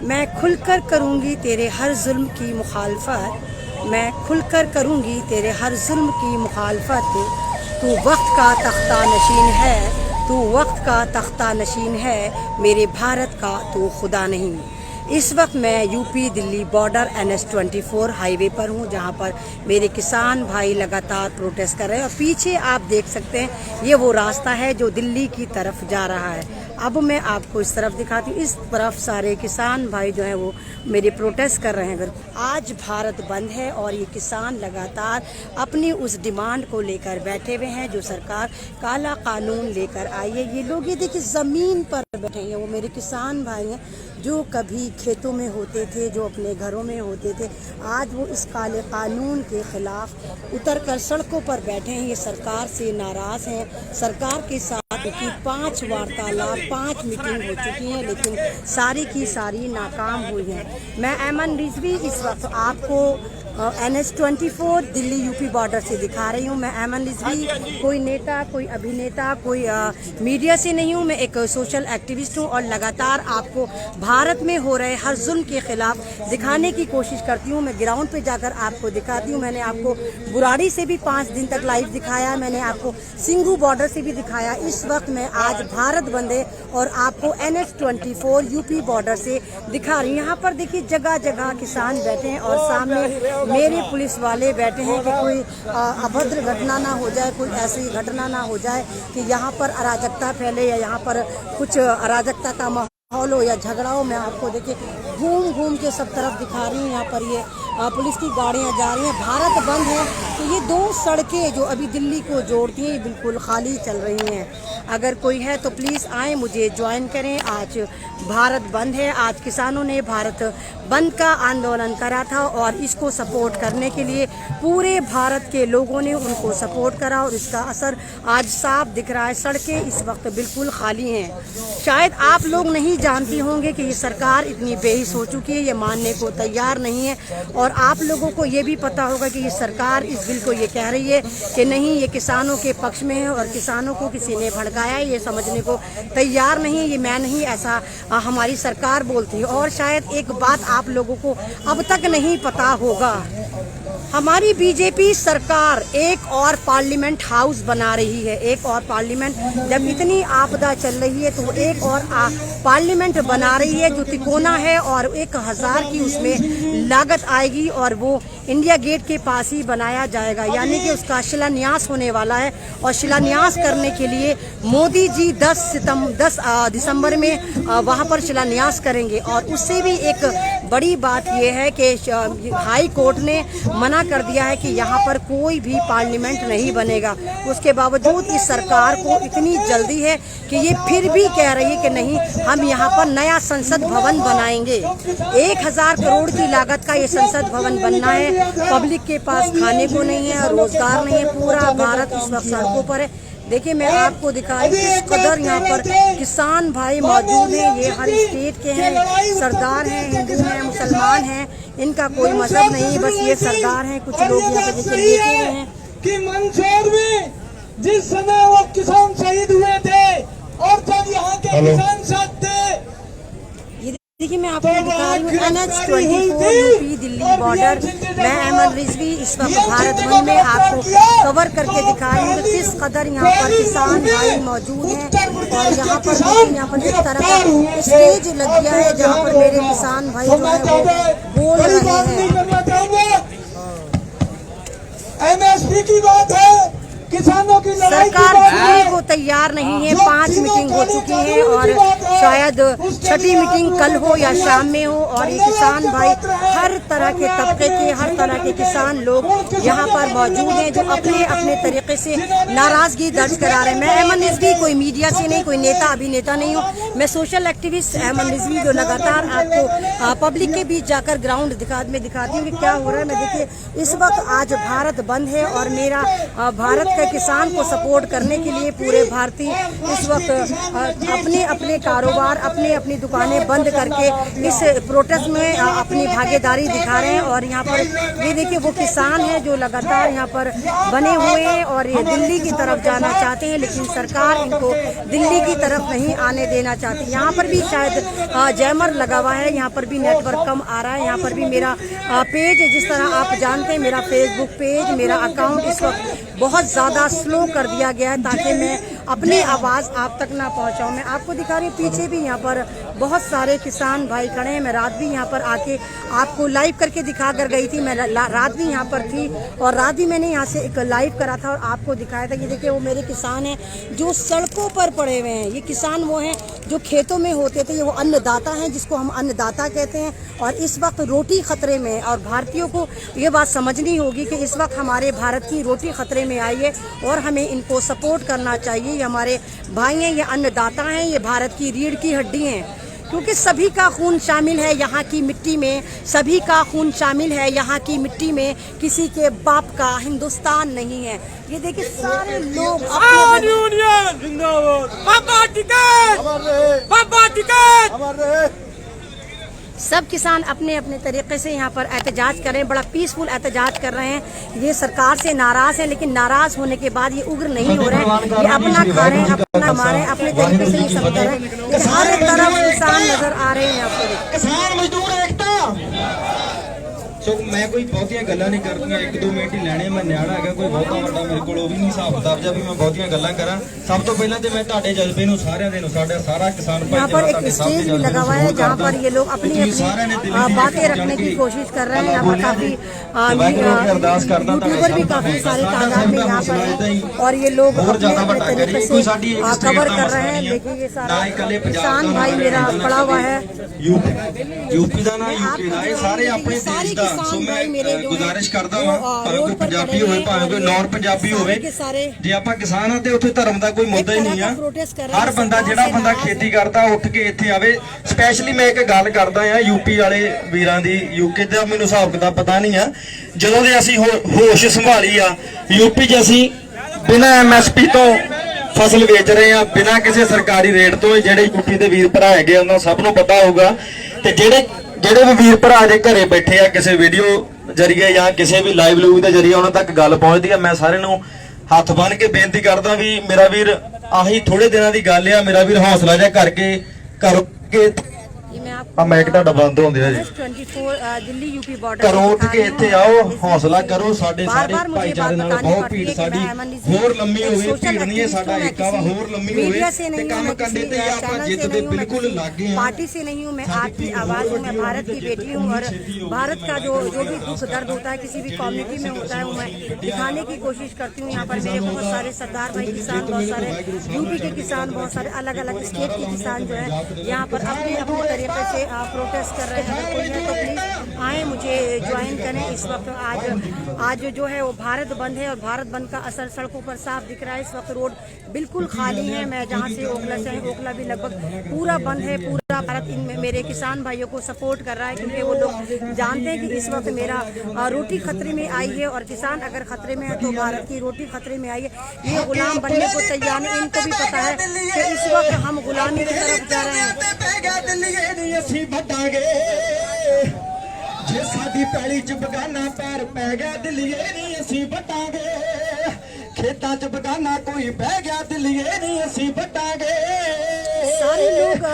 मैं खुलकर करूँगी तेरे हर जुल्म की मुखालफत, मैं खुलकर करूँगी तेरे हर जुल्म की मुखालफत। तू वक्त का तख्ता नशीन है, तू वक्त का तख्ता नशीन है, मेरे भारत का तू खुदा नहीं। इस वक्त मैं UP Delhi border NH-24 highway पर हूँ, जहाँ पर मेरे किसान भाई लगातार प्रोटेस्ट कर रहे हैं। और पीछे आप देख सकते हैं ये वो रास्ता है जो दिल्ली की तरफ जा रहा है। अब मैं आपको इस तरफ दिखाती हूँ। इस तरफ सारे किसान भाई जो हैं वो मेरे प्रोटेस्ट कर रहे हैं। आज भारत बंद है और ये किसान लगातार अपनी उस डिमांड को लेकर बैठे हुए हैं जो सरकार काला कानून लेकर आई है। ये लोग ये देखिए ज़मीन पर बैठे हैं, वो मेरे किसान भाई हैं जो कभी खेतों में होते थे, जो अपने घरों में होते थे। आज वो इस काले कानून के खिलाफ उतर कर सड़कों पर बैठे हैं। ये सरकार से नाराज़ हैं। सरकार के साथ की 5 वार्तालाप, 5 मीटिंग हो चुकी हैं, लेकिन सारी की सारी नाकाम हुई हैं। मैं ऐमन रिजवी इस वक्त आपको NH-24 दिल्ली यूपी बॉर्डर से दिखा रही हूँ। मैं ऐमन रिजवी कोई नेता, कोई अभिनेता, कोई मीडिया से नहीं हूँ। मैं एक सोशल एक्टिविस्ट हूँ और लगातार आपको भारत में हो रहे हर जुल्म के खिलाफ दिखाने की कोशिश करती हूँ। मैं ग्राउंड पे जाकर आपको दिखाती हूँ। मैंने आपको बुराड़ी से भी 5 दिन तक लाइव दिखाया, मैंने आपको सिंघू बॉर्डर से भी दिखाया। इस वक्त मैं आज भारत बंद है और आपको NH-24 यूपी बॉर्डर से दिखा रही हूँ। यहाँ पर देखिए जगह जगह किसान बैठे हैं और सामने मेरे पुलिस वाले बैठे हैं कि कोई अभद्र घटना ना हो जाए, कोई ऐसी घटना ना हो जाए कि यहाँ पर अराजकता फैले या यहाँ पर कुछ अराजकता का माहौल हो या झगड़ा हो। मैं आपको देखिए घूम घूम के सब तरफ दिखा रही हूँ। यहाँ पर ये पुलिस की गाड़ियाँ जा रही हैं। भारत बंद है तो ये 2 सड़कें जो अभी दिल्ली को जोड़ती हैं ये बिल्कुल खाली चल रही हैं। अगर कोई है तो प्लीज़ आए, मुझे ज्वाइन करें। आज भारत बंद है। आज किसानों ने भारत बंद का आंदोलन करा था और इसको सपोर्ट करने के लिए पूरे भारत के लोगों ने उनको सपोर्ट करा और इसका असर आज साफ दिख रहा है। सड़कें इस वक्त बिल्कुल खाली हैं। शायद आप लोग नहीं जानती होंगे कि ये सरकार इतनी बेहिस हो चुकी है, ये मानने को तैयार नहीं है। और आप लोगों को ये भी पता होगा कि ये सरकार इस बिल को ये कह रही है कि नहीं, ये किसानों के पक्ष में है और किसानों को किसी ने भड़काया है, ये समझने को तैयार नहीं है। ये मैं नहीं, ऐसा हमारी सरकार बोलती है। और शायद एक बात आप लोगों को अब तक नहीं पता होगा, हमारी बीजेपी सरकार एक और पार्लियामेंट हाउस बना रही है। एक और पार्लियामेंट, जब इतनी आपदा चल रही है तो एक और पार्लियामेंट बना रही है जो तिकोना है और 1000 की उसमें लागत आएगी और वो इंडिया गेट के पास ही बनाया जाएगा। यानी कि उसका शिलान्यास होने वाला है और शिलान्यास करने के लिए मोदी जी 10 दिसंबर में वहाँ पर शिलान्यास करेंगे। और उससे भी एक बड़ी बात यह है कि हाई कोर्ट ने मना कर दिया है कि यहाँ पर कोई भी पार्लियामेंट नहीं बनेगा। उसके बावजूद इस सरकार को इतनी जल्दी है कि ये फिर भी कह रही है कि नहीं, हम यहाँ पर नया संसद भवन बनाएंगे। 1000 करोड़ की लागत का ये संसद भवन बनना है। पब्लिक के पास खाने को नहीं है, रोजगार नहीं है। पूरा भारत इस वक्त सड़कों पर है। देखिए मैं आपको दिखा रही हूँ किस कदर यहाँ पर किसान भाई मौजूद हैं। ये हर स्टेट के हैं, सरदार हैं, हिंदू हैं, मुसलमान हैं, इनका कोई मजहब नहीं, बस ये सरदार हैं। कुछ लोग यहाँ पर जैसे लेटे हुए हैं कि मंदसौर में जिस समय वो किसान शहीद हुए थे और जब यहाँ के किसान साथ थे। देखिए मैं आपको दिखा रही हूँ NH-24 यूपी दिल्ली बॉर्डर। मैं ऐमन रिजवी इस वक्त भारत बंद में आपको कवर करके दिखा रही हूँ किस कदर यहाँ पर किसान भाई मौजूद हैं। और यहाँ पर इस तरह का स्टेज लग गया है जहाँ पर मेरे किसान भाई जो है वो बोल रहे हैं। MSP की बात है, किसानों की लड़ाई सरकार सुनने को तैयार नहीं है। 5 मीटिंग हो चुकी हैं और शायद 6ठी मीटिंग कल हो या शाम में हो। और ये किसान भाई हर तरह के तबके के, हर तरह के किसान लोग यहाँ पर मौजूद हैं जो अपने अपने तरीके से नाराजगी दर्ज करा रहे हैं। मैं ऐमन रिजवी कोई मीडिया से नहीं, कोई नेता अभिनेता नहीं हूँ। मैं सोशल एक्टिविस्ट ऐमन रिजवी जो लगातार आपको पब्लिक के बीच जाकर ग्राउंड दिखाती हूँ कि क्या हो रहा है। मैं देखिए इस वक्त आज भारत बंद है और मेरा भारत के किसान को सपोर्ट करने के लिए पूरे भारतीय इस वक्त अपने अपने कारोबार, अपनी अपनी दुकानें बंद करके इस प्रोटेस्ट में अपनी भागीदारी दिखा रहे हैं। और यहाँ पर ये देखिए वो किसान हैं जो लगातार यहाँ पर बने हुए हैं और ये दिल्ली की तरफ जाना चाहते हैं, लेकिन सरकार इनको दिल्ली की तरफ नहीं आने देना चाहती। यहाँ पर भी शायद जैमर लगा हुआ है, यहाँ पर भी नेटवर्क कम आ रहा है। यहाँ पर भी मेरा पेज है, जिस तरह आप जानते हैं मेरा फेसबुक पेज, मेरा अकाउंट इस वक्त बहुत ज़्यादा स्लो कर दिया गया है ताकि मैं अपनी आवाज़ आप तक ना पहुंचाऊं। मैं आपको दिखा रही हूँ पीछे भी यहाँ पर बहुत सारे किसान भाई खड़े हैं। मैं रात भी यहाँ पर आके आपको लाइव करके दिखा कर गई थी। मैं रात भी यहाँ पर थी और रात भी मैंने यहाँ से एक लाइव करा था और आपको दिखाया था। ये देखिए वो मेरे किसान हैं जो सड़कों पर पड़े हुए हैं। ये किसान वो हैं जो खेतों में होते थे, ये वो अन्नदाता हैं जिसको हम अन्नदाता कहते हैं। और इस वक्त रोटी खतरे में, और भारतीयों को ये बात समझनी होगी कि इस वक्त हमारे भारत की रोटी खतरे में आई है और हमें इनको सपोर्ट करना चाहिए। ये हमारे भाई हैं, ये अन्नदाता हैं, ये भारत की रीढ़ की हड्डी हैं, क्योंकि सभी का खून शामिल है यहाँ की मिट्टी में, सभी का खून शामिल है यहाँ की मिट्टी में। किसी के बाप का हिंदुस्तान नहीं है। ये देखिए सारे लोग सब किसान अपने अपने तरीके से यहाँ पर एहतजाज कर रहे हैं, बड़ा पीसफुल एहतजाज कर रहे हैं। ये सरकार से नाराज है, लेकिन नाराज होने के बाद ये उग्र नहीं हो रहे हैं। ये अपना खा रहे हैं, अपना कमा रहे हैं, अपने तरीके से ये सब कर रहे हैं। हर तरफ किसान नजर आ रहे हैं आपको। किसान मजदूर एकता। सो मैं कोई बहुतियां गल्लां नहीं करदियां, 1-2 मिनट ही लैणे। मैं नियाणा हैगा, कोई बहुता वड्डा मेरे कोल ਉਹ ਵੀ नहीं हिसाब किताब जा भी मैं बहुतियां गल्लां करा। सब तो पहले तो मैं ਤੁਹਾਡੇ जज्बे ਨੂੰ ਸਾਰਿਆਂ ਦੇ ਨੂੰ ਸਾਡਾ ਸਾਰਾ किसान भाई यहाँ पर एक स्टेज भी लगा हुआ है जहाँ पर ये लोग अपनी अपनी बातें रखने की कोशिश कर रहे हैं। यहाँ पर काफी यूट्यूबर भी काफी सारे तादाद में यहाँ पर हैं और ये लोग अपने अपने तरीके से कवर कर रहे हैं। देखिए ये सारा किसान भाई मेरा पड़ा हुआ है। यूपी ਦਾ ਨਾ यूपी ਦਾ, ਇਹ ਸਾਰੇ ਆਪਣੇ ਦੇਸ਼ ਦਾ। ਸੋ ਮੈਂ ਗੁਜ਼ਾਰਿਸ਼ ਕਰਦਾ ਹਾਂ ਭਾਵੇਂ ਕੋਈ ਪੰਜਾਬੀ ਹੋਵੇ ਭਾਵੇਂ ਕੋਈ ਨੌਨ ਪੰਜਾਬੀ ਹੋਵੇ, ਜੇ ਆਪਾਂ ਕਿਸਾਨ ਆ ਤੇ ਉੱਥੇ ਧਰਮ ਦਾ ਕੋਈ ਮੁੱਦਾ ਹੀ ਨਹੀਂ ਆ। ਹਰ ਬੰਦਾ ਜਿਹੜਾ ਬੰਦਾ ਖੇਤੀ ਕਰਦਾ ਉੱਠ ਕੇ ਇੱਥੇ ਆਵੇ। ਸਪੈਸ਼ਲੀ ਮੈਂ ਇੱਕ ਗੱਲ ਕਰਦਾ ਆ यूपी ਵਾਲੇ ਵੀਰਾਂ ਦੀ। यूके ਦਾ ਮੈਨੂੰ ਹਿਸਾਬ ਕਿਤਾਬ ਪਤਾ ਨਹੀਂ ਆ। ਜਦੋਂ ਦੇ ਅਸੀਂ ਹੋਸ਼ ਸੰਭਾਲੀ ਆ यूपी 'ਚ ਅਸੀਂ ਬਿਨਾਂ MSP ਤੋਂ ਫਸਲ ਵੇਚ ਰਹੇ ਆ, ਬਿਨਾਂ ਕਿਸੇ ਸਰਕਾਰੀ ਰੇਟ ਤੋਂ। ਜਿਹੜੇ यूपी ਦੇ ਵੀਰ ਭਰਾ ਹੈਗੇ ਉਹਨਾਂ ਸਭ ਨੂੰ ਪਤਾ ਹੋਊਗਾ। ਤੇ ਜਿਹੜੇ ਵੀ ਵੀਰ ਭਰਾ ਦੇ ਘਰੇ ਬੈਠੇ ਆ ਕਿਸੇ ਵੀਡੀਓ ਜਰੀਏ ਜਾਂ ਕਿਸੇ ਵੀ ਲਾਈਵ ਲੂਵ ਦੇ ਜਰੀਏ ਉਹਨਾਂ ਤੱਕ ਗੱਲ ਪਹੁੰਚਦੀ ਆ। ਮੈਂ ਸਾਰਿਆਂ ਨੂੰ ਹੱਥ ਬੰਨ ਕੇ ਬੇਨਤੀ ਕਰਦਾ ਵੀ ਮੇਰਾ ਵੀਰ ਆਹੀ ਥੋੜੇ ਦਿਨਾਂ ਦੀ ਗੱਲ ਆ, ਮੇਰਾ ਵੀਰ ਹੌਸਲਾ ਜਿਹਾ ਕਰਕੇ ਮਾਈਕ ਤੁਹਾਡਾ ਬੰਦ ਹੁੰਦੇ ਆ ਜੀ। 24 ਦਿੱਲੀ यूपी बॉर्डर ਘਰੋਂ ਉੱਠ ਕੇ ਇੱਥੇ ਆਓ, ਹੌਸਲਾ ਕਰੋ। ਸਾਡੇ ਸਾਰੇ ਭਾਈਚਾਰੇ ਨਾਲ ਬਹੁਤ ਭੀੜ ਸਾਡੀ ਹੋਰ ਲੰਮੀ ਹੋਵੇ, ਭੀੜ ਨਹੀਂ ਹੈ ਸਾਡਾ ਏਕਾ ਵਾ, ਹੋਰ ਲੰਮੀ ਹੋਵੇ ਤੇ ਕੰਮ ਕੰਡੇ ਤੇ ਆਪਾਂ ਜਿੱਤ ਦੇ ਬਿਲकुल लागे हैं। पार्टी से नहीं हूँ मैं, आपकी आवाज हूँ, मैं भारत की बेटी हूँ और भारत का जो भी दुख दर्द होता है किसी भी कम्युनिटी में होता है वो मैं दिखाने की कोशिश करती हूँ। यहाँ पर मेरे बहुत सारे सरदार भाई किसान, बहुत सारे यूपी के किसान, बहुत सारे अलग अलग स्टेट के किसान जो है यहाँ पर अपने अपने तरीके से प्रोटेस्ट कर रहे हैं। कोई है तो प्लीज आए, मुझे ज्वाइन करें। इस वक्त आज जो है वो भारत बंद है और भारत बंद का असर सड़कों पर साफ दिख रहा है। इस वक्त रोड बिल्कुल खाली है। मैं जहाँ से ओखला से ओखला भी लगभग पूरा बंद है। पूरा भारत इन मेरे किसान भाइयों को सपोर्ट कर रहा है क्योंकि वो लोग जानते हैं कि इस वक्त मेरा रोटी खतरे में आई है और किसान अगर खतरे में है तो भारत की रोटी खतरे में आई है। ये गुलाम बनने को तैयार है। इनको भी पता है कि इस वक्त हम गुलामी की तरफ जा रहे हैं। जे साडी पैली च बगाना पैर पै गया दिल्लीए नहीं असी बटांगे। खेतां च बगाना कोई बह गया दिल्लीए नहीं असी बटांगे। सारे लोग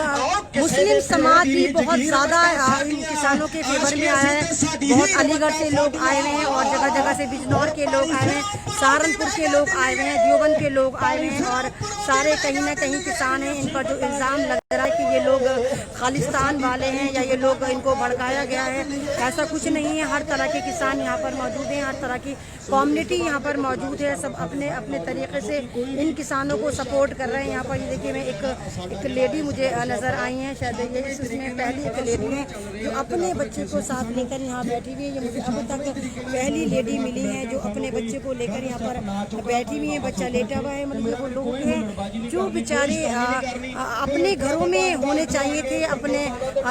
मुस्लिम समाज भी बहुत ज्यादा इन किसानों के फेवर में आया है। बहुत अलीगढ़ से लोग आए हुए हैं और जगह जगह से बिजनौर के लोग आए हुए हैं, सहारनपुर के लोग आए हुए हैं, देवबंद के लोग आए हुए हैं और सारे कहीं ना कहीं किसान हैं। इन पर जो इल्ज़ाम लग रहा है कि ये लोग खालिस्तान वाले हैं या ये लोग इनको भड़काया गया है, ऐसा कुछ नहीं है। हर तरह के किसान यहाँ पर मौजूद हैं, हर तरह की कम्युनिटी यहाँ पर मौजूद है। सब अपने अपने तरीके से इन किसानों को सपोर्ट कर रहे हैं। यहाँ पर ये देखिए मैं एक लेडी मुझे नज़र आई हैं, शायद ये इसमें पहली एक लेडी है जो अपने बच्चे को साथ लेकर यहाँ बैठी हुई है। ये मुझे अब तक पहली लेडी मिली है जो अपने बच्चे को लेकर यहाँ पर बैठी हुई है। बच्चा लेटा हुआ है। मतलब वो लोग हैं जो बेचारे अपने घरों घरों में होने चाहिए थे, अपने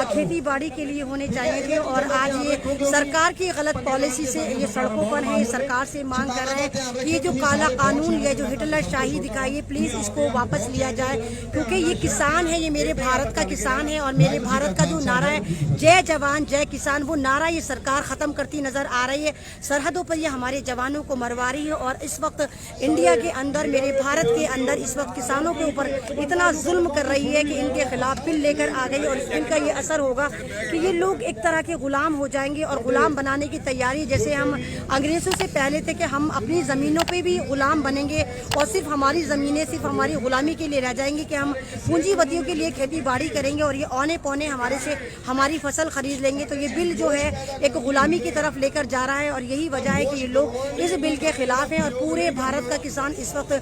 खेती बाड़ी के लिए होने चाहिए थे। और आज ये सरकार की गलत पॉलिसी से ये सड़कों पर है। सरकार से मांग कर रहे हैं कि ये जो काला कानून, ये जो हिटलर शाही दिखाई है, प्लीज़ इसको वापस लिया जाए, क्योंकि ये किसान है, ये मेरे भारत का किसान है। और मेरे भारत का जो नारा है जय जवान जय किसान, वो नारा ये सरकार ख़त्म करती नज़र आ रही है। सरहदों पर ये हमारे जवानों को मरवा रही है। और इस वक्त इंडिया के अंदर, मेरे भारत के अंदर इस वक्त किसानों के ऊपर इतना जुल्म कर रही है कि इनके खिलाफ बिल लेकर आ गई। और इनका ये असर होगा कि ये लोग एक तरह के गुलाम हो जाएंगे। और गुलाम बनाने की तैयारी, जैसे हम अंग्रेज़ों से पहले थे कि हम अपनी ज़मीनों पे भी गुलाम बनेंगे और सिर्फ हमारी ज़मीनें सिर्फ हमारी गुलामी के लिए रह जाएंगी, कि हम पूंजीपतियों के लिए खेती बाड़ी करेंगे और ये औने पौने हमारे से हमारी फसल खरीद लेंगे। तो ये बिल जो है एक गुलामी की तरफ लेकर जा रहा है। और यही वजह है कि ये लोग इस बिल के खिलाफ हैं। और पूरे भारत का किसान इस वक्त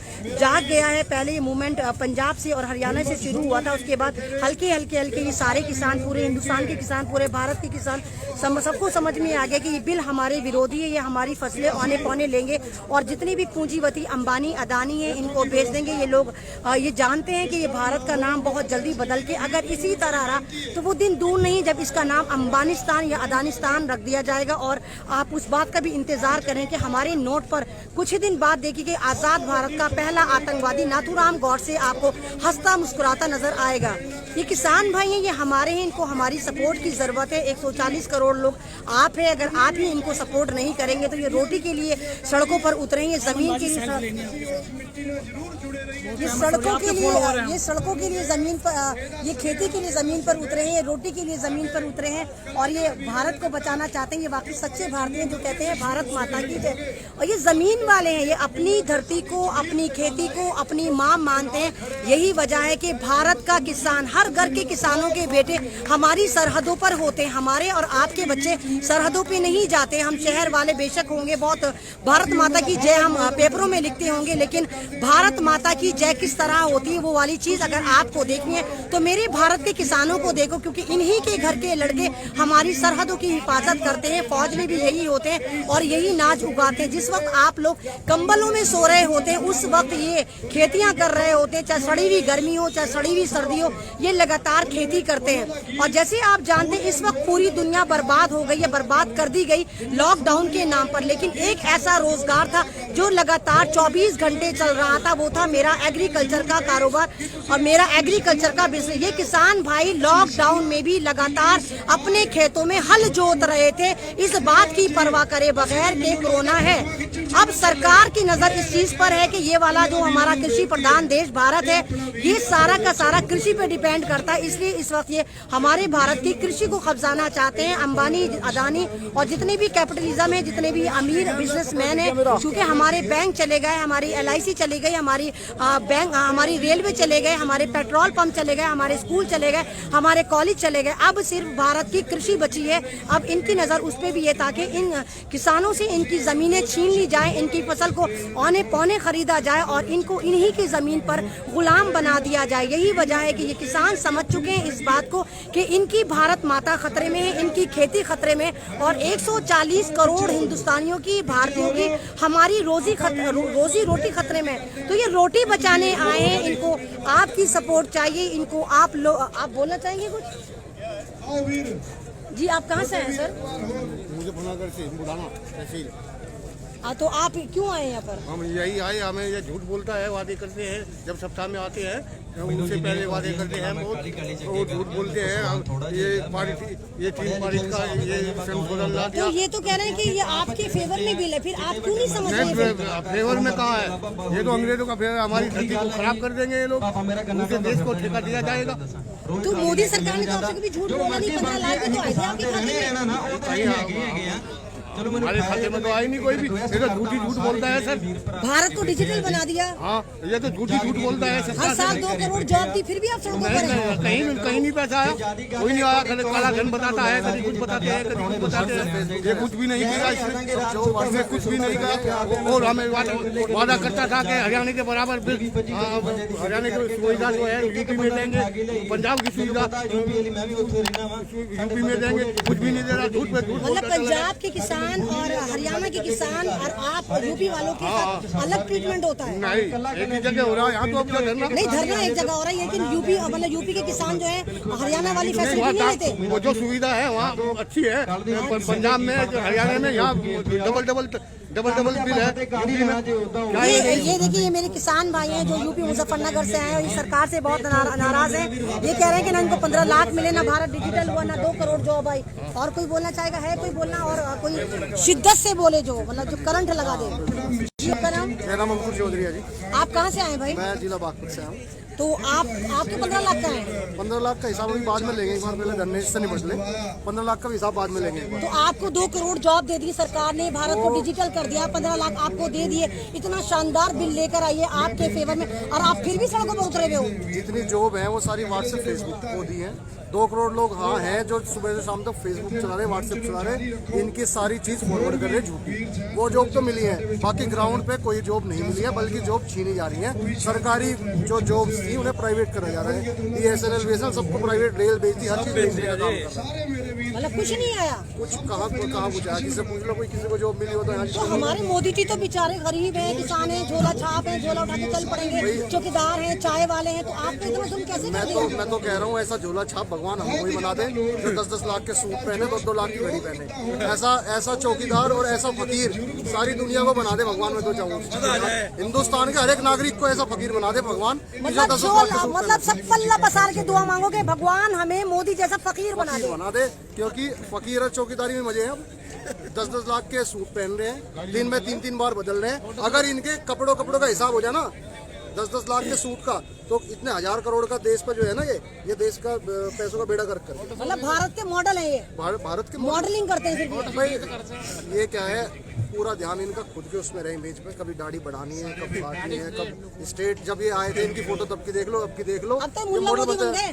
जाग गया है। पहले ये मूवमेंट पंजाब से और हरियाणा से शुरू हुआ था, उसके बाद हल्के ये सारे किसान, पूरे हिंदुस्तान के किसान, पूरे भारत के किसान सबको समझ में आ गया कि ये बिल हमारे विरोधी है, ये हमारी फसलें औने पौने लेंगे और जितने भी पूंजीपति अंबानी अदानी है इनको बेच देंगे। ये लोग ये जानते हैं कि ये भारत का नाम बहुत जल्दी बदल के अगर इसी तरह रहा तो वो दिन दूर नहीं जब इसका नाम अंबानिस्तान या अदानिस्तान रख दिया जाएगा। और आप उस बात का भी इंतजार करें कि हमारे नोट पर कुछ ही दिन बाद देखिए कि आज़ाद भारत का पहला आतंकवादी नाथूराम गौडसे आपको हंसता मुस्कुराता नजर आएगा। ये किसान भाई हैं, ये हमारे हैं, इनको हमारी सपोर्ट की ज़रूरत है। 140 करोड़ लोग आप हैं, अगर आप ही इनको सपोर्ट नहीं करेंगे तो ये रोटी के लिए सड़कों पर उतरेंगे, ज़मीन के लिए, ये सड़कों के लिए ज़मीन पर, ये खेती के लिए ज़मीन पर उतरे हैं, ये रोटी के लिए ज़मीन पर उतरे हैं। और ये भारत को बचाना चाहते हैं। ये वाकई सच्चे भारतीय जो कहते हैं भारत माता की जय। और ये ज़मीन वाले हैं, ये अपनी धरती को, अपनी खेती को अपनी माँ मानते हैं। यही वजह है कि भारत का किसान, हर घर के किसानों के बेटे हमारी सरहदों पर होते हैं। हमारे और आपके बच्चे सरहदों पे नहीं जाते। हम शहर वाले बेशक होंगे, बहुत भारत माता की जय हम पेपरों में लिखते होंगे, लेकिन भारत माता की जय किस तरह होती है वो वाली चीज़ अगर आपको देखनी है तो मेरे भारत के किसानों को देखो, क्योंकि इन्हीं के घर के लड़के हमारी सरहदों की हिफाजत करते हैं। फौज में भी यही होते हैं और यही नाच उगाते हैं। जिस वक्त आप लोग कंबलों में सो रहे होते हैं उस वक्त ये खेतियां कर रहे होते हैं, चाहे सड़ी हुई गर्मी हो चाहे सड़ी हुई सर्दी हो, ये लगातार खेती करते हैं। और जैसे आप जानते हैं इस वक्त पूरी दुनिया बर्बाद हो गई है, बर्बाद कर दी गई लॉकडाउन के नाम पर। लेकिन एक ऐसा रोजगार था जो लगातार 24 घंटे चल रहा था, वो था मेरा एग्रीकल्चर का कारोबार और मेरा एग्रीकल्चर का बिजनेस। ये किसान भाई लॉकडाउन में भी लगातार अपने खेतों में हल जोत रहे थे, इस बात की परवाह करे बगैर कि कोरोना है। अब सरकार की नजर इस चीज पर है कि ये वाला जो हमारा कृषि प्रधान देश भारत है, ये सारा का सारा कृषि पे डिपेंड करता है। इसलिए इस वक्त ये हमारे भारत की कृषि को कब्जाना चाहते हैं अंबानी अदानी और जितने भी कैपिटलिज्म है, जितने भी अमीर बिजनेसमैन है। क्योंकि हमारे बैंक चले गए, हमारी LIC चली गई, हमारी रेलवे चले गए, हमारे पेट्रोल पंप चले गए, हमारे स्कूल चले गए, हमारे कॉलेज चले गए। अब सिर्फ भारत की कृषि बची है। अब इनकी नज़र उस पर भी है ताकि इन किसानों से इनकी ज़मीनें छीन ली जाए, इनकी फसल को औने पौने खरीदा जाए और इनको इन्हीं की ज़मीन पर गुलाम बना दिया जाए। यही वजह है कि ये किसान समझ चुके हैं इस बात को कि इनकी भारत माता खतरे में है, इनकी खेती खतरे में और 140 करोड़ हिंदुस्तानियों की, भारतीयों की हमारी रोजी रोटी खतरे में। तो ये रोटी बचाने आए हैं, इनको आपकी सपोर्ट चाहिए। इनको आप बोलना चाहेंगे कुछ? जी आप कहाँ से हैं सर? मुजफ्फरनगर से, बुढ़ाना तहसील। तो आप क्यों आए यहाँ पर? हम यही आए, हमें ये झूठ बोलता है, वादे करते हैं जब सप्ताह में आते हैं उनसे पहले वादे करते हैं, वो झूठ बोलते हैं। ये 3 तारीख का ये संशोधन ला दिया। तो ये तो कह रहे हैं कि ये आपके फेवर में बिल है, फिर आप क्यों नहीं समझ रहे? फेवर में कहाँ है? ये तो अंग्रेजों का फेवर, हमारी धरती को खराब कर देंगे ये लोग, उनके देश को ठेका दिया जाएगा। तो मोदी सरकार ने तो आपसे कभी झूठ बोला नहीं, 15 लाख तो आए थे आपके खाते में। हमारे खाते में तो आई नहीं कोई भी। ये तो झूठ बोलता है सर। भारत को डिजिटल बना दिया। हाँ, ये तो झूठ बोलता है। हर साल 2 करोड़ जॉब दी, फिर भी आप सड़कों पर हैं। कहीं नहीं पैसा आया, कोई नहीं आया। काला धन बताता है, कभी कुछ बताते हैं, कभी कुछ बताते हैं। ये कुछ भी नहीं किया इसने कुछ भी नहीं किया। और हमें वादा करता था कि हरियाणा के बराबर हरियाणा की सुविधा जो है यूपी में देंगे, पंजाब की सुविधा यूपी में देंगे, कुछ भी नहीं दे रहा। झूठ पे झूठ। मतलब पंजाब के किसान किसान और हरियाणा के किसान और आप यूपी वालों के साथ अलग ट्रीटमेंट होता है? नहीं, एक ही जगह हो रहा है यहाँ तो। अब क्या करना, नहीं, धरना एक जगह हो रहा है, लेकिन यूपी मतलब यूपी के किसान जो है हरियाणा वाली फैसिलिटी नहीं लेते। वो जो सुविधा है वहाँ अच्छी है, पंजाब में हरियाणा में यहाँ डबल बिल है। ये देखिए, ये मेरे किसान भाई हैं जो यूपी मुजफ्फरनगर से आए हैं, इस सरकार से बहुत नाराज हैं। ये कह रहे हैं कि ना इनको 15 लाख मिले, ना भारत डिजिटल हुआ, ना 2 करोड़ जॉब आई। और कोई बोलना चाहेगा? है कोई बोलना? और कोई शिद्दत से बोले जो मतलब जो करंट लगा दे। आपका नाम? मेरा नाम अंकुर चौधरी है जी। आप कहाँ से आए भाई? मैं जिला बागपत से हूँ। तो आपके 15 लाख का है? 15 लाख का हिसाब अभी बाद में लेंगे, एक बार पहले धरने से निपट ले। 15 लाख का हिसाब बाद में लेंगे। तो आपको 2 करोड़ जॉब दे दी सरकार ने, भारत को डिजिटल कर दिया, 15 लाख आपको दे दिए। इतना शानदार बिल लेकर आइए आपके फेवर में, और आप फिर भी सड़कों पर उतरे हुए हो। जितनी जॉब है वो सारी व्हाट्सएप फेसबुक को दी है। 2 करोड़ लोग हाँ हैं जो सुबह से शाम तक फेसबुक चला रहे, व्हाट्सएप चला रहे, इनकी सारी चीज फॉरवर्ड कर रहे झूठी। वो जॉब तो मिली है, बाकी ग्राउंड पे कोई जॉब नहीं मिली है, बल्कि जॉब छीनी जा रही है। सरकारी जो जॉब्स थी उन्हें प्राइवेट करा जा रहा है। BSNL BSNL सबको प्राइवेट, रेल बेचती, हर चीज बेचने का काम कर रहा है। मतलब कुछ नहीं आया? कुछ कहाँ कुछ आया? किसी से पूछ लो, कोई किसी को जॉब मिली हो तो यहाँ। तो हमारे मोदी जी तो बेचारे गरीब हैं, किसान हैं, झोला छाप हैं, झोला उठा के चल पड़ेंगे, चौकीदार हैं, चाय वाले हैं, तो आपको इतना तुम कैसे कर दिया? मैं तो कह रहा हूँ ऐसा झोला छाप भगवान हमको ही बना दे, जो 10-10 लाख के सूट पहने, 2-2 लाख की घड़ी पहने। ऐसा चौकीदार और ऐसा फकीर सारी दुनिया को बना दे भगवान। मैं तो चाहूँ हिंदुस्तान के हर एक नागरिक को ऐसा फकीर बना दे भगवान। मतलब सब पल्ला पसार के दुआ मांगोगे, भगवान हमें मोदी जैसा फकीर बना दे। क्योंकि फकीर और चौकीदारी में मजे हैं। अब 10-10 लाख के सूट पहन रहे हैं, दिन में 3-3 बार बदल रहे हैं। अगर इनके कपड़ों का हिसाब हो जाए ना 10-10 लाख के सूट का, तो इतने 1000 करोड़ का देश पर जो है ना, ये देश का पैसों का बेड़ा गर्क कर। मतलब भारत के मॉडल है ये, भारत के मॉडलिंग करते हैं भाई। ये क्या है, पूरा ध्यान इनका खुद के उसमें रहे इमेज पे। कभी दाढ़ी बढ़ानी है, कब काटनी है, कब स्टेट। जब ये आए थे इनकी फोटो तब की देख लो, अब की देख लो। ये मॉडल बन गए।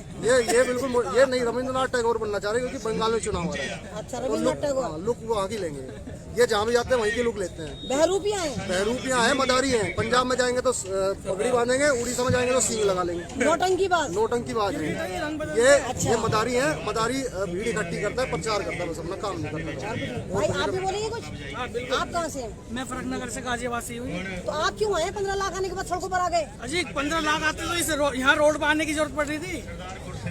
ये बिल्कुल ये नहीं, रविंद्रनाथ टैगोर बनना चाह रहे हैं, क्योंकि बंगाल में चुनाव हो रहा है। अच्छा, रविंद्रनाथ टैगोर लुक वो आगे लेंगे। ये जहाँ भी जाते हैं वहीं के लुक लेते हैं। बहरूपियाँ हैं, मदारी हैं। पंजाब में जाएंगे तो पगड़ी बांधेंगे, उड़ीसा में जाएंगे तो सींग लगा लेंगे। नौटंकीबाज है ये मदारी है। मदारी भीड़ इकट्ठी करता है, प्रचार करता है, बस अपना काम नहीं करता। भाई आप भी बोलेंगे कुछ? आप कहाँ से हैं? मैं फरकनगर से गाजियाबाद से हूँ। तो आप क्यों आए? 15 लाख आने के बाद सड़कों पर आ गए? अजी 15 लाख आते तो इस यहाँ रोड पर आने की जरूरत पड़ रही थी।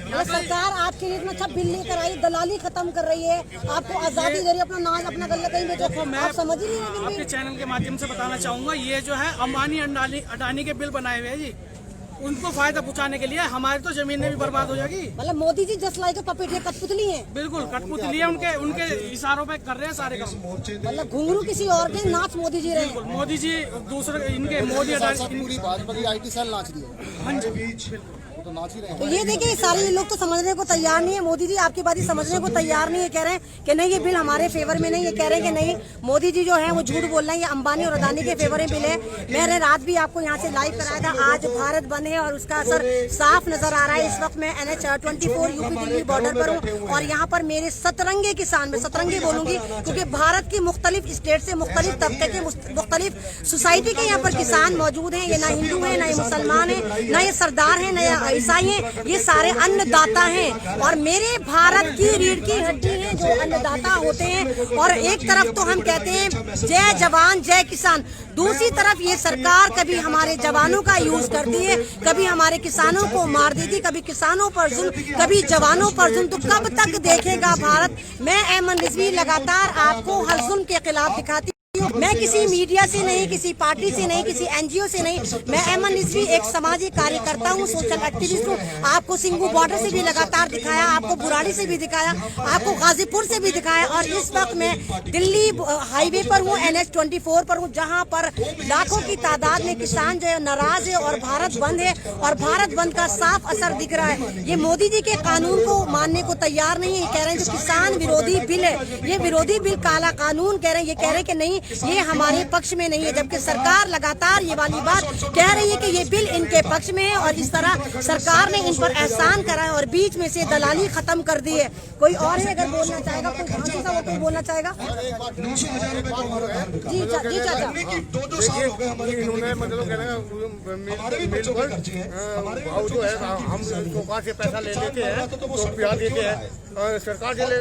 सरकार आपके लिए इतना अच्छा बिल लेकर आई, दलाली खत्म कर रही है, आपको आजादी दे रही है, अपना नाज अपना गल्ला कहीं बेचो। मैं आप समझ ही नहीं रहे। आपके चैनल के माध्यम से बताना चाहूंगा, ये जो है अंबानी अडानी के बिल बनाए हुए हैं जी, उनको फायदा पहुंचाने के लिए। हमारी तो जमीनें भी बर्बाद हो जाएगी। मतलब Modi ji just like puppet है, कठपुतली है। बिल्कुल कठपुतली है, उनके इशारों पे कर रहे हैं सारे काम। मतलब घुंघरू किसी और के, नाच मोदी जी रहे। मोदी जी दूसरे इनके मोदी अडानी पूरी भाजपा की IT सेल नाच रही है। हाँ जी, तो नाच ही रहे हैं। तो ये देखिए, सारे लोग तो समझने को तैयार नहीं है। मोदी जी आपकी बात ही समझने को तैयार नहीं है। कह रहे हैं कि नहीं ये बिल हमारे फेवर में नहीं है। कह रहे हैं कि नहीं, मोदी जी जो है वो झूठ बोल रहे हैं, ये अंबानी और अडानी के फेवर में बिल है। मैंने रात भी आपको यहाँ से लाइव कराया था। आज भारत बंद है और उसका असर साफ नजर आ रहा है। इस वक्त मैं NH-24 यूपी दिल्ली बॉर्डर पर हूँ, और यहाँ पर मेरे सतरंगे किसान, मैं सतरंगे बोलूंगी क्योंकि भारत की मुख्तलिफ स्टेट से, मुख्तलिफ तबके के, मुख्तलिफ सोसाइटी के यहाँ पर किसान मौजूद हैं। ये ना हिंदू है, ना ये मुसलमान है, ना ये सरदार है, ना ये ईसाई है, ये सारे अन्नदाता हैं। और मेरे भारत की रीढ़ की हड्डी हैं जो अन्नदाता होते हैं। और एक तरफ तो हम कहते हैं जय जवान जय किसान, दूसरी तरफ ये सरकार कभी हमारे जवानों का यूज करती है, कभी हमारे किसानों को मार देती, कभी किसानों पर जुल्म, कभी जवानों पर जुल्म। तो कब तक देखेगा भारत? मैं ऐमन रिजवी लगातार आपको हर जुल्म के खिलाफ दिखाती। मैं किसी मीडिया से नहीं, किसी पार्टी से नहीं, किसी NGO से नहीं, मैं ऐमन रिजवी एक सामाजिक कार्यकर्ता हूँ, सोशल एक्टिविस्ट हूँ। आपको सिंगू बॉर्डर से भी लगातार दिखाया, आपको बुराड़ी से भी दिखाया, आपको गाजीपुर से भी दिखाया, और इस वक्त मैं दिल्ली हाईवे पर हूँ, NH-24 पर हूँ, जहाँ पर लाखों की तादाद में किसान जो है नाराज है और भारत बंद है, और भारत बंद का साफ असर दिख रहा है। ये मोदी जी के कानून को मानने को तैयार नहीं है। कह रहे हैं जो किसान विरोधी बिल है, ये विरोधी बिल काला कानून कह रहे हैं। ये कह रहे हैं कि नहीं, ये हमारे पक्ष में नहीं है, जबकि सरकार लगातार ये वाली बात कह रही है कि ये बिल इनके पक्ष में है और इस तरह सरकार ने इन पर एहसान करा है और बीच में से दलाली खत्म कर दी है। कोई और है अगर बोलना चाहेगा, कोई झांसी सा वो कोई बोलना चाहेगा? जी चाचा। इन्होंने मतलब भाव जो है हम सरकार से पैसा ले लेते हैं तो ब्याज देते हैं, सरकार से ले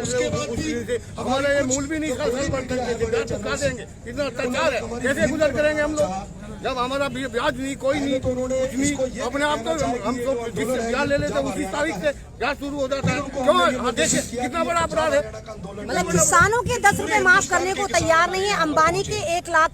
हमारा ये मूल भी नहीं चुका देंगे। इतना अत्याचार है, कैसे गुजर करेंगे हम लोग जब हमारा ब्याज नहीं, कोई नहीं, कुछ नहीं। अपने आप तो हम तो जिस ब्याज ले लेते उसी तारीख से ब्याज शुरू हो जाता है। क्यों? देखिए कितना बड़ा अपराध है। मतलब किसानों के 10 रुपए माफ करने को तैयार नहीं है, अंबानी के 1 लाख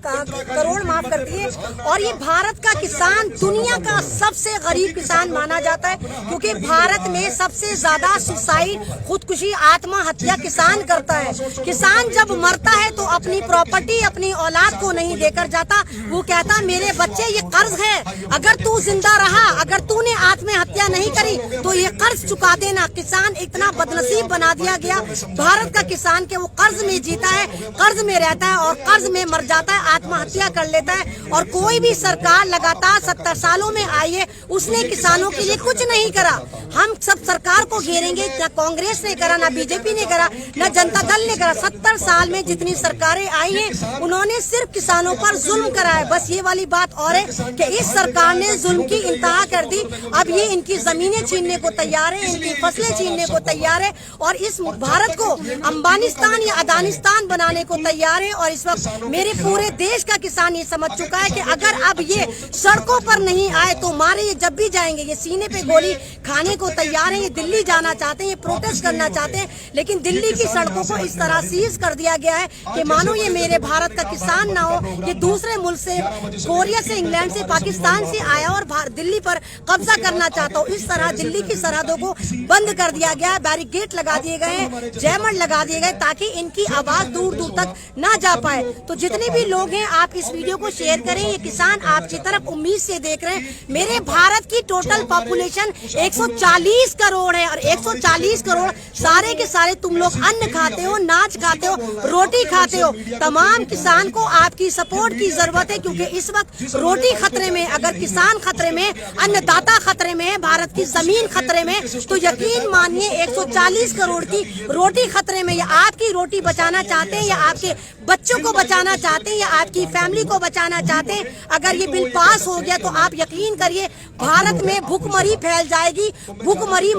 करोड़ माफ करती है। और ये भारत का किसान दुनिया का सबसे गरीब किसान माना जाता है, क्योंकि भारत में सबसे ज्यादा सुसाइड, खुदकुशी, आत्महत्या किसान करता है। किसान जब मरता है तो अपनी प्रॉपर्टी अपनी औलाद को नहीं देकर जाता, वो कहता मेरे बच्चे ये कर्ज है, अगर तू जिंदा रहा, अगर तूने आत्महत्या नहीं करी तो ये कर्ज चुका देना। किसान इतना बदनसीब बना दिया गया भारत का किसान के वो कर्ज में जीता है, कर्ज में रहता है और कर्ज में मर जाता है, आत्महत्या कर लेता है। और कोई भी सरकार लगातार 70 सालों में आई है, उसने किसानों के लिए कुछ नहीं करा। हम सब सरकार को घेरेंगे, न कांग्रेस ने करा, न बीजेपी ने करा, न जनता दल ने करा। 70 साल में जितनी सरकारें आई हैं उन्होंने सिर्फ किसानों पर जुल्म करा है। बस ये वाली बात और है कि इस सरकार ने जुल्म की इंतहा कर दी। अब ये इनकी जमीनें छीनने को तैयार है, इनकी फसलें छीनने को तैयार है और इस भारत को अंबानिस्तान या अदानिस्तान बनाने को तैयार है। और इस वक्त मेरे पूरे देश का किसान ये समझ चुका है कि अगर अब ये सड़कों पर नहीं आए तो मारे, ये जब भी जाएंगे ये सीने पे गोली खाने को तैयार है। ये दिल्ली जाना चाहते हैं, ये प्रोटेस्ट करना चाहते हैं, लेकिन दिल्ली की सड़कों को इस तरह सीज कर दिया गया है कि मानो ये मेरे भारत का किसान ना हो, ये दूसरे मुल्क से, कोरिया से, इंग्लैंड से, पाकिस्तान से आया और दिल्ली पर कब्जा करना चाहता हो। इस तरह दिल्ली की सरहदों को बंद कर दिया गया, बैरिकेड लगा दिए गए, जैमर लगा दिए गए ताकि इनकी आवाज दूर दूर तक ना जा पाए। तो जितने भी लोग हैं आप इस वीडियो को शेयर करें, ये किसान आपकी तरफ उम्मीद से देख रहे हैं। मेरे भारत की टोटल पॉपुलेशन 140 करोड़ है और 140 करोड़ सारे के सारे तुम लोग अन्न खाते हो, नाच खाते हो, रोटी खाते हो। तमाम किसान को आपकी सपोर्ट की जरूरत है, क्योंकि इस वक्त रोटी खतरे में, अगर किसान खतरे में, अन्नदाता खतरे में है, भारत की जमीन खतरे में, तो यकीन मानिए 140 करोड़ की रोटी खतरे में। या आपकी रोटी बचाना चाहते हैं, या आपके बच्चों को बचाना चाहते हैं, या आपकी फैमिली को बचाना चाहते हैं, अगर ये बिल पास हो गया तो आप यकीन करिए भारत में भूखमरी फैल जाएगी, भूखमरी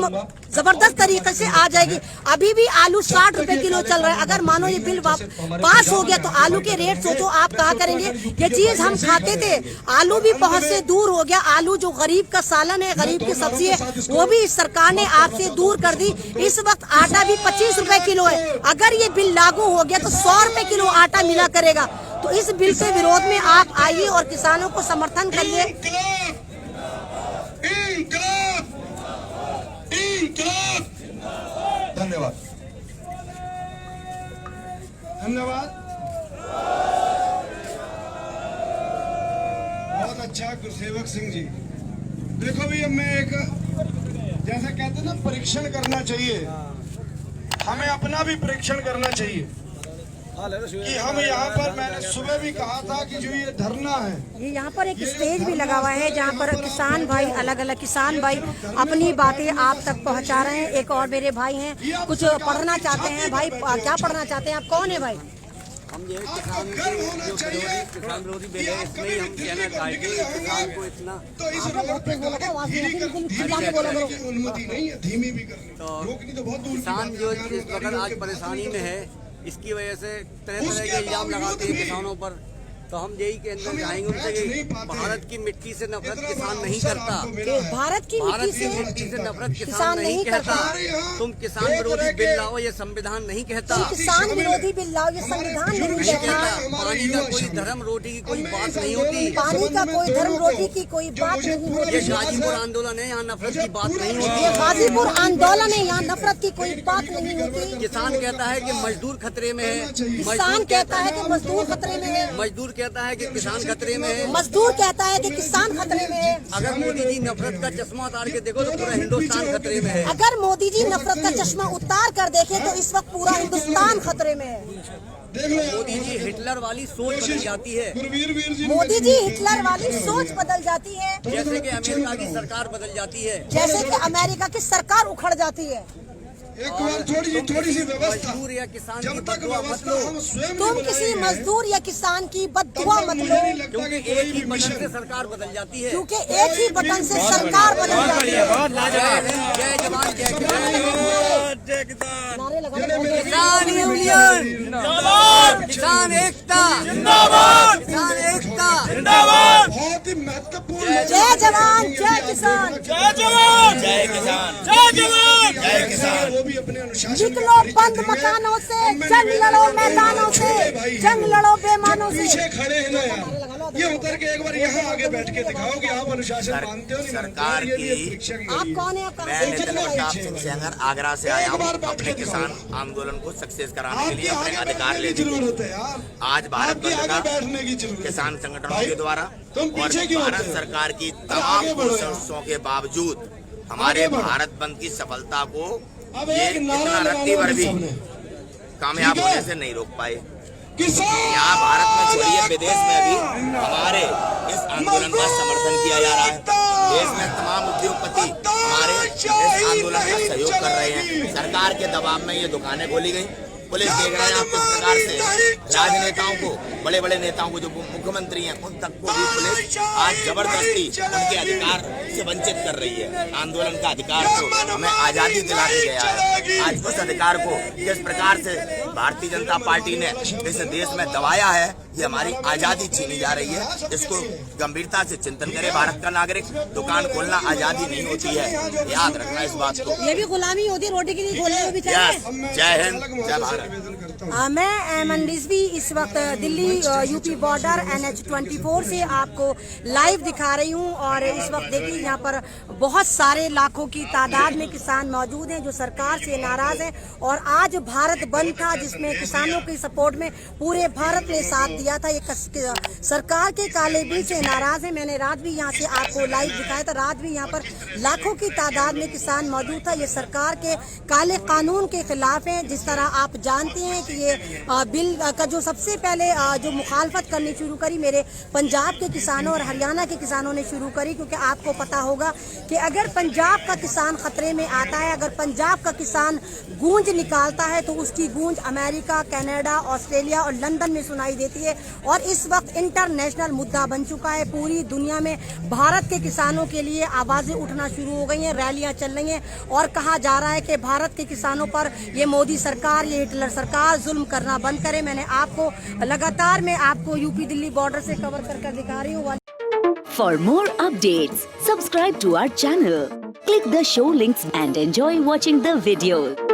जबरदस्त तरीके से आ जाएगी। अभी भी आलू 60 रुपए किलो चल रहा है, अगर मानो ये बिल पास हो गया तो आलू के रेट सोचो आप कहा करेंगे। ये चीज हम खाते थे, आलू भी पहुंच से दूर हो गया। आलू जो गरीब का सालन है, गरीब की सब्जी है, वो भी इस सरकार ने आपसे दूर कर दी। इस वक्त आटा भी 25 रुपए किलो है, अगर ये बिल लागू हो गया तो 100 रुपए किलो आटा मिला करेगा। तो इस बिल के विरोध में आप आइए और किसानों को समर्थन करिए। धन्यवाद। धन्यवाद। बहुत अच्छा गुरसेवक सिंह जी। देखो भी मैं एक, जैसे कहते हैं ना, परीक्षण करना चाहिए, हमें अपना भी परीक्षण करना चाहिए कि हम यहाँ पर, मैंने सुबह भी कहा था कि जो ये धरना है, ये यहाँ पर एक स्टेज भी लगा हुआ है जहाँ पर किसान भाई, अलग अलग किसान भाई अपनी बातें आप तक पहुँचा रहे हैं। एक और मेरे भाई हैं, कुछ पढ़ना चाहते हैं। भाई क्या पढ़ना चाहते हैं आप? कौन है भाई? हम ये किसान विरोधी बिल है, इसमें ही हम कहना चाहेंगे किसान को इतना तो इस रोड पे अनुमति नहीं है, धीमी भी करनी, रोकनी तो बहुत दूर। किसान जो इस वक्त आज परेशानी में है, इसकी वजह से तरह तरह के इल्जाम लगाते हैं किसानों पर। तो हम यही के अंदर चाहेंगे उनसे कि भारत की मिट्टी से नफरत किसान नहीं करता, भारत की मिट्टी से नफरत किसान नहीं करता। तुम किसान विरोधी बिल लाओ, ये संविधान नहीं कहता। किसान विरोधी बिल लाओ, ये संविधान नहीं कहता। पानी का कोई धर्म रोटी की कोई बात नहीं होती, पानी का कोई धर्म रोटी की कोई बात नहीं होती। ये गाजीपुर आंदोलन है, यहाँ नफरत की बात नहीं होती। ये गाजीपुर आंदोलन है, यहाँ नफरत की कोई बात नहीं होती। किसान कहता है कि मजदूर खतरे में है, किसान कहता है कि मजदूर खतरे में है, मजदूर कहता है कि किसान खतरे में है, मजदूर कहता है कि किसान खतरे में है। अगर मोदी जी नफरत का चश्मा उतार के देखो तो पूरा हिंदुस्तान खतरे में है। अगर मोदी जी नफरत का चश्मा उतार कर देखे तो इस वक्त पूरा हिंदुस्तान खतरे में है। देख लो यार, मोदी जी हिटलर वाली सोच बदल जाती है, गुरवीर वीर जी मोदी जी हिटलर वाली सोच बदल जाती है, जैसे कि अमेरिका की सरकार बदल जाती है। जैसे कि अमेरिका की सरकार उखड़ जाती है। एक बार थोड़ी सी व्यवस्था, मजदूर या किसान की जब तक बददुआ मत व्यवस्था लो, हम स्वयं तुम नहीं किसी बनाएंगे, मजदूर या किसान की तब बददुआ तक मत मुझे लो, नहीं लगता क्योंकि कि कोई एक ही भी बटन से मिशन सरकार बदल जाती है। क्योंकि एक ही बटन से सरकार बदल जाती है। जय जवान जय किसान। नारे लगाओ। किसान यूनियन किसान एकता, किसान एकता। बहुत ही महत्वपूर्ण, जय जवान जय किसान। वो भी अपने अनुशासन में निकलो परिचय बंद देंगे। मकानों से, अब मैंने जंग बेटा लड़ो को मैदानों से, छोटे भाई जंग लड़ो बेमानों जो से। पीछे खड़े हैं ना यार, ये उतर के एक बार यहाँ आगे बैठ के दिखाओ कि आप अनुशासन मानते हो नहीं मानते हो। ये भी एक परीक्षा की आप घड़ी है। कौन है? आप कहाँ मैं से? नितिन प्रताप सिंह सेंगर आगरा से आया एक हूँ बार बैठ अपने के किसान दिखाओ। आंदोलन को सक्सेस कराने के आपके लिए अपने आगे अधिकार बैठने लेने की के लिए। जरूरत है यार, आज भारत आपके बंद आगे का बैठने की जरूरत है। किसान संगठनों भाई, के द्वारा तुम और पीछे क्यों भारत होते हो? सरकार की आगे तमाम बढ़ो यार। कोशिशों के बावजूद हमारे आगे बढ़ो। भारत बंद की सफलता को अब ये एक नारा इतना लगा रत्ती लो भर भी सबने, कामयाब ठीक है? होने से नहीं रोक पाए। किसान यहाँ भारत में छोड़िए, विदेश में भी हमारे इस आंदोलन का समर्थन किया जा रहा है। देश में तमाम उद्योगपति हमारे इस आंदोलन का सहयोग कर रहे हैं। सरकार के दबाव में ये दुकानें खोली गई। पुलिस देख रहे हैं आप किस प्रकार से राजनेताओं को, बड़े बड़े नेताओं को जो मुख्यमंत्री हैं उन तक को भी पुलिस आज जबरदस्ती उनके अधिकार से वंचित कर रही है। आंदोलन का अधिकार तो हमें आजादी दिला के गया है। आज उस अधिकार को जिस प्रकार से भारतीय जनता पार्टी ने इस देश में दबाया है, ये हमारी आजादी छीनी जा रही है। इसको गंभीरता से चिंतन करे भारत का नागरिक। दुकान खोलना आजादी नहीं होती है, याद रखना इस बात को। ये भी गुलामी होती है, रोटी के लिए खोले हुए बेचारे। यस, जय हिंद जय भारत। मैं एमन रिजवी इस वक्त दिल्ली यूपी बॉर्डर NH-24 से आपको लाइव दिखा रही हूं। और इस वक्त देखिए यहाँ पर बहुत सारे लाखों की तादाद में किसान मौजूद हैं जो सरकार से नाराज हैं। और आज भारत बंद था जिसमें किसानों की सपोर्ट में पूरे भारत ने साथ दिया था। ये सरकार के काले बिल से नाराज है। मैंने रात भी यहाँ से आपको लाइव दिखाया था। रात भी यहाँ पर लाखों की तादाद में किसान मौजूद था। ये सरकार के काले कानून के खिलाफ है। जिस तरह आप जानते हैं कि ये बिल का जो सबसे पहले जो मुखालफत करनी शुरू करी मेरे पंजाब के किसानों और हरियाणा के किसानों ने शुरू करी। क्योंकि आपको पता होगा कि अगर पंजाब का किसान खतरे में आता है, अगर पंजाब का किसान गूंज निकालता है तो उसकी गूंज अमेरिका, कनाडा, ऑस्ट्रेलिया और लंदन में सुनाई देती है। और इस वक्त इंटरनेशनल मुद्दा बन चुका है। पूरी दुनिया में भारत के किसानों के लिए आवाजें उठना शुरू हो गई हैं, रैलियां चल रही हैं और कहा जा रहा है कि भारत के किसानों पर ये मोदी सरकार, ये हिटलर सरकार जुल्म करना बंद करे। मैंने आपको लगातार मैं आपको यूपी दिल्ली बॉर्डर से कवर कर दिखा रही हूँ। For more updates, subscribe to our channel, click the show links and enjoy watching the videos.